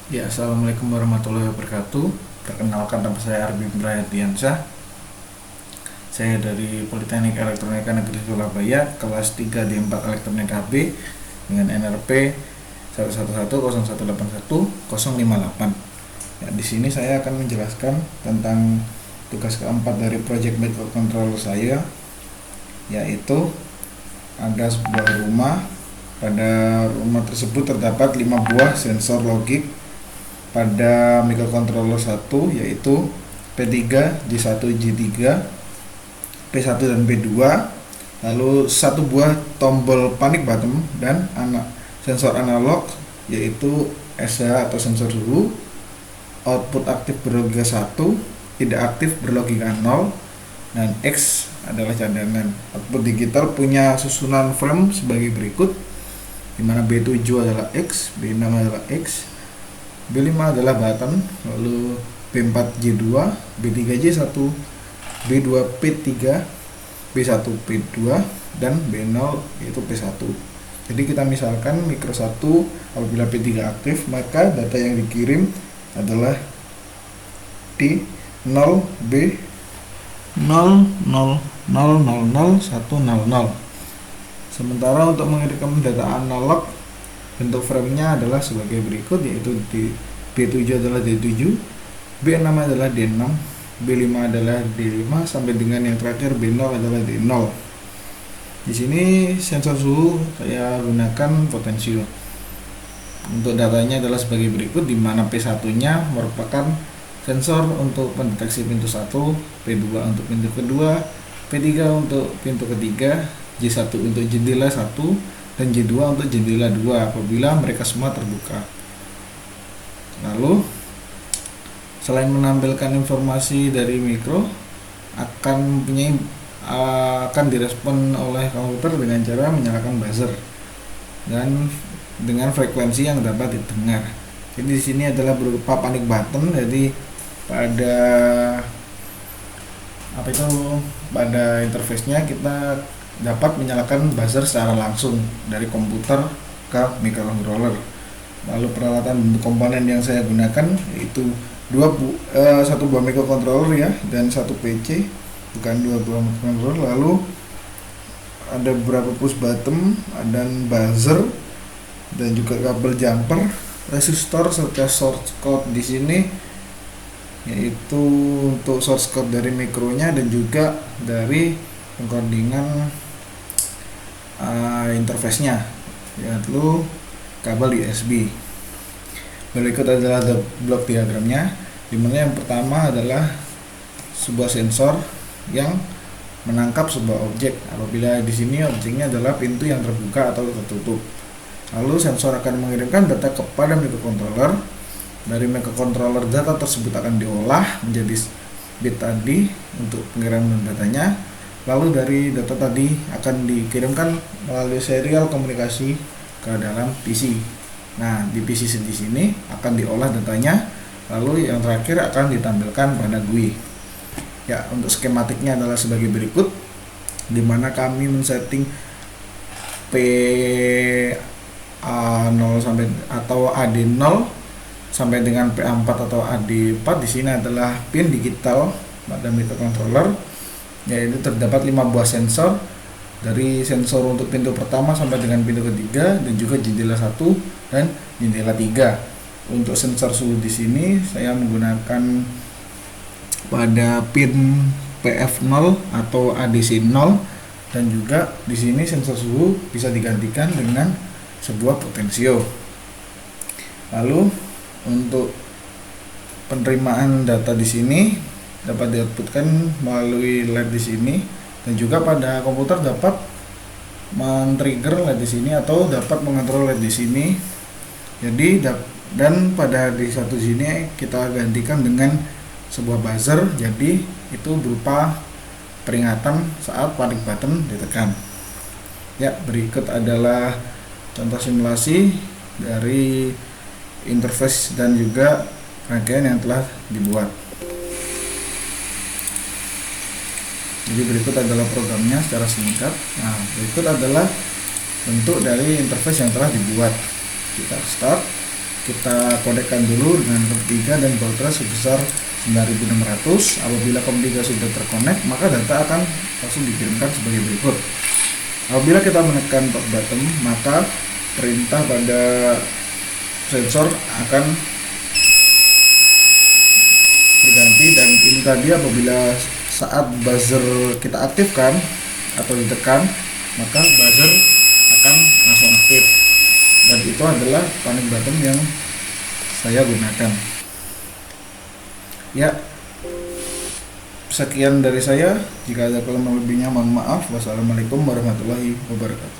Ya, assalamualaikum warahmatullahi wabarakatuh. Perkenalkan, nama saya Arbi Brahadiansyah. Saya dari Politeknik Elektronika Negeri Surabaya, kelas 3 D4 Elektronik HB dengan NRP 11101181058. Ya, di sini saya akan menjelaskan tentang tugas keempat dari project microcontroller saya, yaitu ada sebuah rumah. Pada rumah tersebut terdapat 5 buah sensor logik pada microcontroller 1, yaitu P3, J1, J3, P1 dan P2. Lalu satu buah tombol panic button dan sensor analog, yaitu SH atau sensor suhu. Output aktif berlogika 1, tidak aktif berlogika 0, dan X adalah cadangan. Output digital punya susunan frame sebagai berikut, di mana B7 adalah X, B6 adalah X, B5 adalah button, lalu B4 J2, B3 J1, B2 P3, B1 P2, dan B0 yaitu P1. Jadi kita misalkan mikro 1 apabila P3 aktif, maka data yang dikirim adalah di 0 B 000000100. Sementara untuk mengirimkan data analog, bentuk framenya adalah sebagai berikut, yaitu di B7 adalah D7, B6 adalah D6, B5 adalah D5, sampai dengan yang terakhir B0 adalah D0. Di sini sensor suhu saya gunakan potensio. Untuk datanya adalah sebagai berikut, di mana P1-nya merupakan sensor untuk pendeteksi pintu 1, P2 untuk pintu kedua, P3 untuk pintu ketiga, J1 untuk jendela 1, dan J2 untuk jendela 2 apabila mereka semua terbuka. Lalu selain menampilkan informasi dari mikro, akan direspon oleh komputer dengan cara menyalakan buzzer dan dengan frekuensi yang dapat didengar. Jadi di sini adalah berupa panic button. Jadi pada interface-nya kita dapat menyalakan buzzer secara langsung dari komputer ke microcontroller. Lalu peralatan komponen yang saya gunakan yaitu satu buah microcontroller ya, dan satu PC, bukan 2 buah microcontroller. Lalu ada beberapa push button dan buzzer, dan juga kabel jumper, resistor, serta source code di sini, yaitu untuk source code dari mikronya dan juga dari encodingan interface-nya, yaitu kabel USB. Berikut adalah blok diagramnya, dimana yang pertama adalah sebuah sensor yang menangkap sebuah objek. Apabila di sini objeknya adalah pintu yang terbuka atau tertutup. Lalu sensor akan mengirimkan data kepada microcontroller. Dari microcontroller, data tersebut akan diolah menjadi bit tadi untuk pengiriman datanya. Lalu dari data tadi akan dikirimkan melalui serial komunikasi ke dalam PC. Nah, di PC di sini akan diolah datanya, lalu yang terakhir akan ditampilkan pada GUI. Ya, untuk skematiknya adalah sebagai berikut, di mana kami men-setting PA0 sampai atau AD0 sampai dengan PA4 atau AD4. Di sini adalah pin digital pada microcontroller, yaitu terdapat 5 buah sensor, dari sensor untuk pintu pertama sampai dengan pintu ketiga, dan juga jendela 1 dan jendela 3. Untuk sensor suhu di sini saya menggunakan pada pin PF0 atau ADC0, dan juga di sini sensor suhu bisa digantikan dengan sebuah potensio. Lalu untuk penerimaan data di sini dapat di-outputkan melalui LED di sini, dan juga pada komputer dapat men-trigger LED di sini atau dapat mengontrol LED di sini. Jadi dan pada di satu sini kita gantikan dengan sebuah buzzer, jadi itu berupa peringatan saat panic button ditekan. Ya, berikut adalah contoh simulasi dari interface dan juga rangkaian yang telah dibuat. Jadi berikut adalah programnya secara singkat. Nah, berikut adalah bentuk dari interface yang telah dibuat. Kita start, kita kodekkan dulu dengan COM3 dan baud rate sebesar 9600. Apabila COM3 sudah terkonek, maka data akan langsung dikirimkan sebagai berikut. Apabila kita menekan top button, maka perintah pada sensor akan berganti, dan ini tadi apabila saat buzzer kita aktifkan atau ditekan, maka buzzer akan langsung aktif, dan itu adalah panic button yang saya gunakan. Ya, sekian dari saya. Jika ada kurang lebihnya mohon maaf. Wassalamualaikum warahmatullahi wabarakatuh.